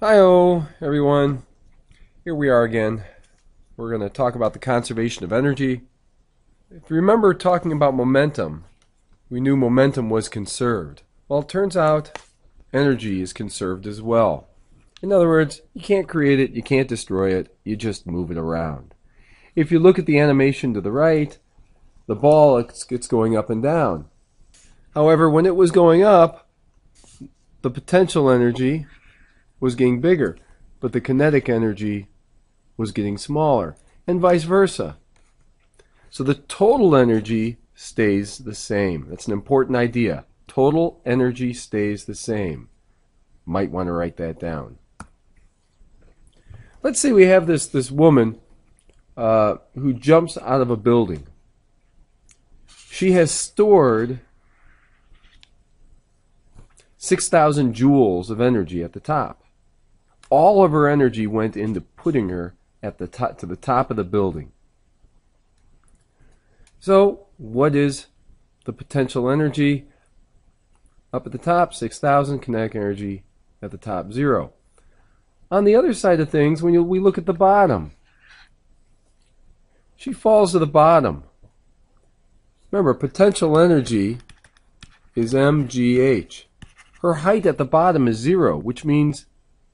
Hi-oh, everyone. Here we are again. We're going to talk about the conservation of energy. If you remember talking about momentum, we knew momentum was conserved. Well, it turns out energy is conserved as well. In other words, you can't create it, you can't destroy it, you just move it around. If you look at the animation to the right, the ball it's going up and down. However, when it was going up, the potential energy was getting bigger, but the kinetic energy was getting smaller, and vice versa. So the total energy stays the same. That's an important idea. Total energy stays the same. Might want to write that down. Let's say we have this woman who jumps out of a building. She has stored 6,000 joules of energy at the top. All of her energy went into putting her at the top, to the top of the building. So, what is the potential energy up at the top? 6,000. Kinetic energy at the top, 0. On the other side of things, when we look at the bottom, she falls to the bottom. Remember, potential energy is mgh. Her height at the bottom is 0, which means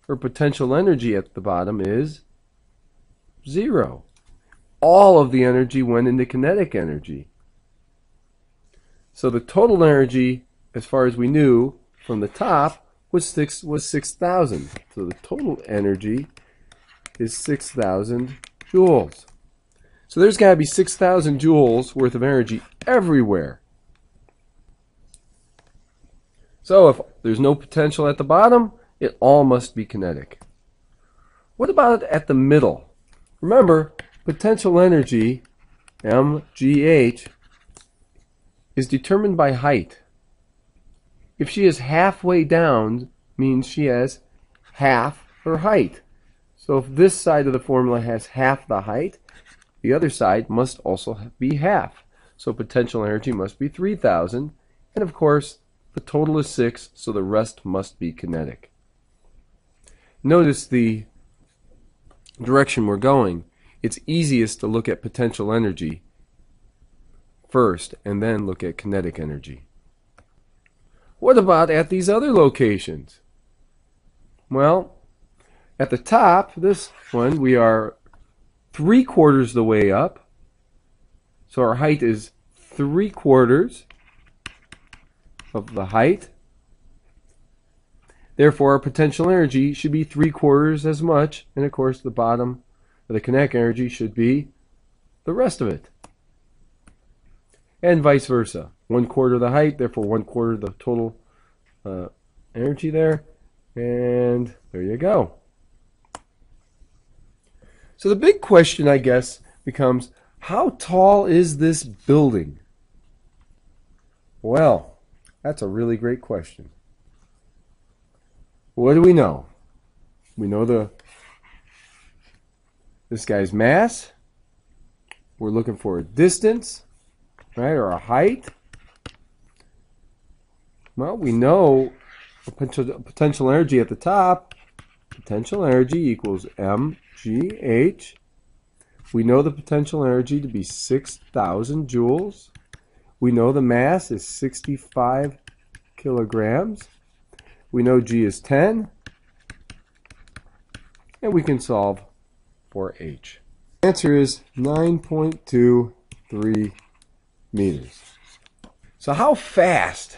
her potential energy at the bottom is 0. All of the energy went into kinetic energy. So the total energy, as far as we knew, from the top was 6,000. So the total energy is 6,000 joules. So there's got to be 6,000 joules worth of energy everywhere. So if there's no potential at the bottom, it all must be kinetic. What about at the middle? Remember, potential energy, mgh, is determined by height. If she is halfway down, means she has half her height. So if this side of the formula has half the height, the other side must also be half. So potential energy must be 3,000, and of course, the total is 6, so the rest must be kinetic. Notice the direction we're going. It's easiest to look at potential energy first and then look at kinetic energy. What about at these other locations? Well, at the top, this one, we are 3/4 the way up. So our height is 3/4 of the height. Therefore, our potential energy should be 3/4 as much, and of course the bottom of the kinetic energy should be the rest of it. And vice versa. 1/4 of the height, therefore 1/4 of the total energy there. And there you go. So the big question, I guess, becomes, how tall is this building? Well, that's a really great question. What do we know? We know this guy's mass. We're looking for a distance, right, or a height. Well, we know potential energy at the top. Potential energy equals mgh. We know the potential energy to be 6,000 joules. We know the mass is 65 kilograms. We know G is 10, and we can solve for H. The answer is 9.23 meters. So how fast?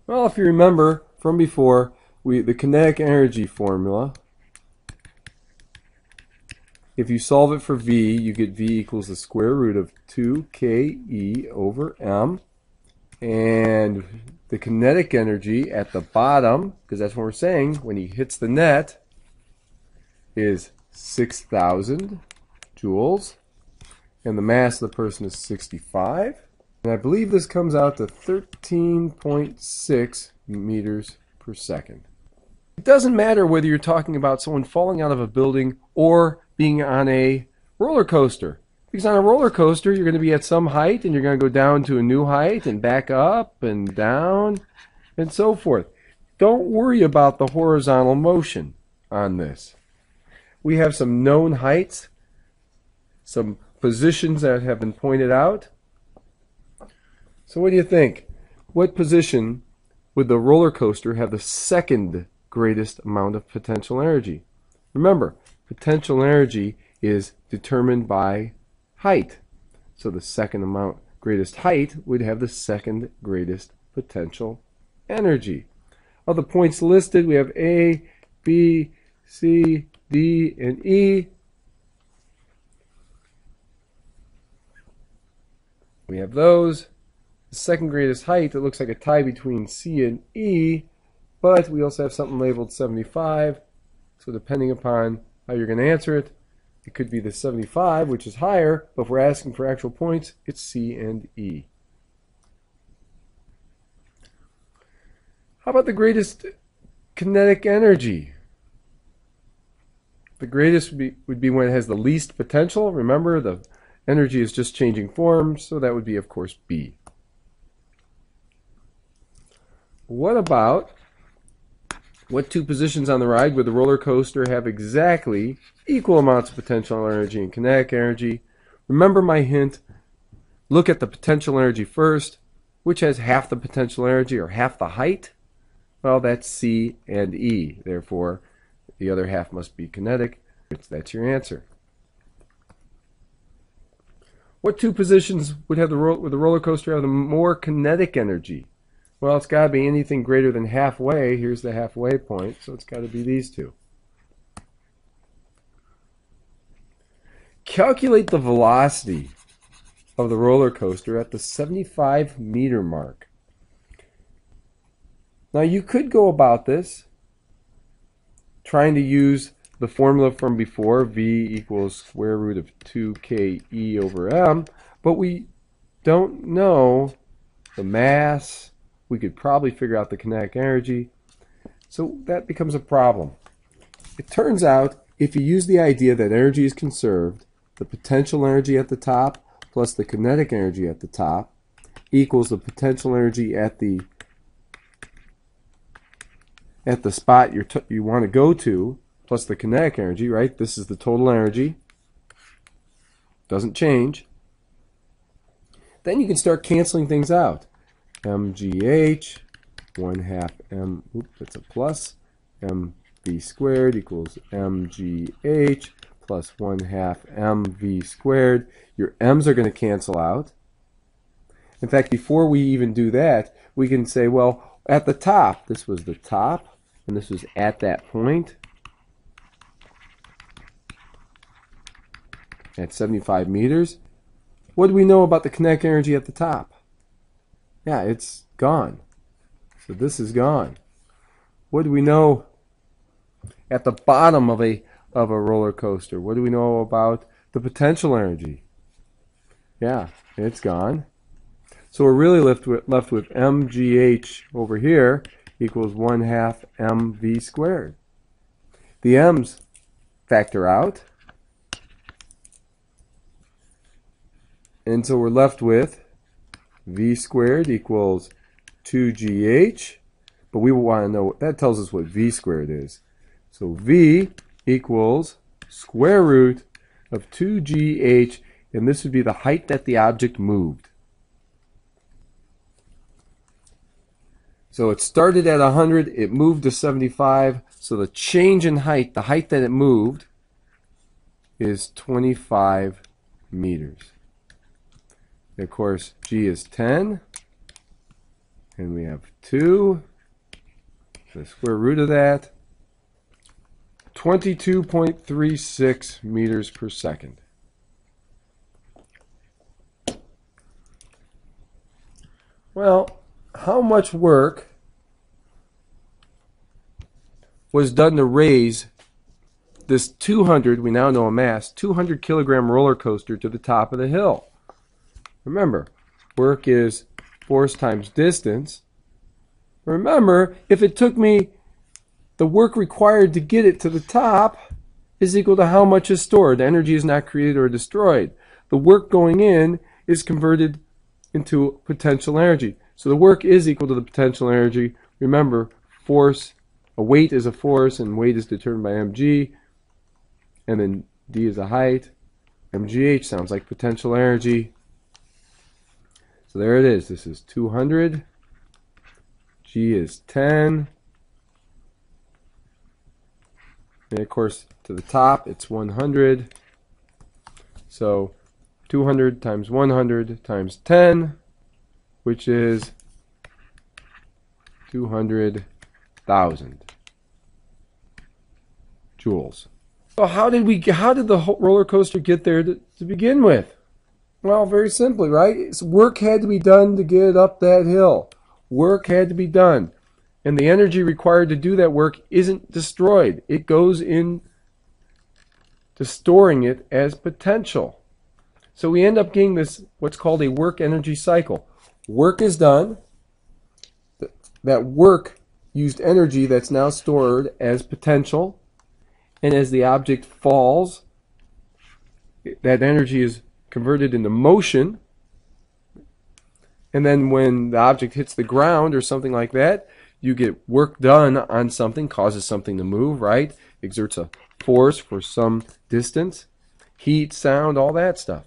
Well, if you remember from before, the kinetic energy formula, if you solve it for V, you get V equals the square root of 2ke over m. And the kinetic energy at the bottom, because that's what we're saying, when he hits the net, is 6,000 joules. And the mass of the person is 65. And I believe this comes out to 13.6 meters per second. It doesn't matter whether you're talking about someone falling out of a building or being on a roller coaster. Because on a roller coaster, you're going to be at some height, and you're going to go down to a new height, and back up, and down, and so forth. don't worry about the horizontal motion on this. We have some known heights, some positions that have been pointed out. So what do you think? What position would the roller coaster have the second greatest amount of potential energy? Remember, potential energy is determined by height. So the second amount greatest height would have the second greatest potential energy. Of the points listed, we have A, B, C, D, and E. We have those. The second greatest height, it looks like a tie between C and E, but we also have something labeled 75. So depending upon how you're going to answer it, it could be the 75, which is higher, but if we're asking for actual points, it's C and E. How about the greatest kinetic energy? The greatest would be when it has the least potential. Remember, the energy is just changing form, so that would be, of course, B. What about what two positions on the ride would the roller coaster have exactly equal amounts of potential energy and kinetic energy? Remember my hint, look at the potential energy first. Which has half the potential energy or half the height? Well, that's C and E. Therefore, the other half must be kinetic. That's your answer. What two positions would the roller coaster have the more kinetic energy? Well, it's got to be anything greater than halfway. Here's the halfway point, so it's got to be these two. Calculate the velocity of the roller coaster at the 75-meter mark. Now, you could go about this trying to use the formula from before, V equals square root of 2ke over m, but we don't know the mass. We could probably figure out the kinetic energy, so that becomes a problem. It turns out if you use the idea that energy is conserved, the potential energy at the top plus the kinetic energy at the top equals the potential energy at the spot you want to go to plus the kinetic energy, right? This is the total energy. Doesn't change. Then you can start canceling things out. mgh, 1/2 m, oops, that's a plus, mv squared equals mgh plus 1/2 mv squared. Your m's are going to cancel out. In fact, before we even do that, we can say, well, at the top, this was the top, and this was at that point, at 75 meters. What do we know about the kinetic energy at the top? Yeah, it's gone. So this is gone. What do we know at the bottom of a roller coaster? What do we know about the potential energy? Yeah, it's gone. So we're really left with mgh over here equals 1/2 mv squared. The m's factor out, and so we're left with v squared equals 2gh, but we want to know, that tells us what v squared is. So v equals square root of 2gh, and this would be the height that the object moved. So it started at 100, it moved to 75, so the change in height, the height that it moved, is 25 meters. And of course, g is 10, and we have 2, the square root of that, 22.36 meters per second. Well, how much work was done to raise this 200, we now know a mass, 200 kilogram roller coaster to the top of the hill? Remember, work is force times distance. Remember, if it took me, the work required to get it to the top is equal to how much is stored. Energy is not created or destroyed. The work going in is converted into potential energy. So the work is equal to the potential energy. Remember, force, a weight is a force, and weight is determined by mg, and then d is a height. Mgh sounds like potential energy. So there it is. This is 200. G is 10. And of course, to the top, it's 100. So 200 times 100 times 10, which is 200,000 joules. So how did the roller coaster get there to begin with? Well, very simply, right? Work had to be done to get it up that hill. Work had to be done. And the energy required to do that work isn't destroyed. It goes in to storing it as potential. So we end up getting this, what's called a work energy cycle. Work is done. That work used energy that's now stored as potential. And as the object falls, that energy is converted into motion. And then when the object hits the ground or something like that, you get work done on something, causes something to move, right? Exerts a force for some distance, heat, sound, all that stuff.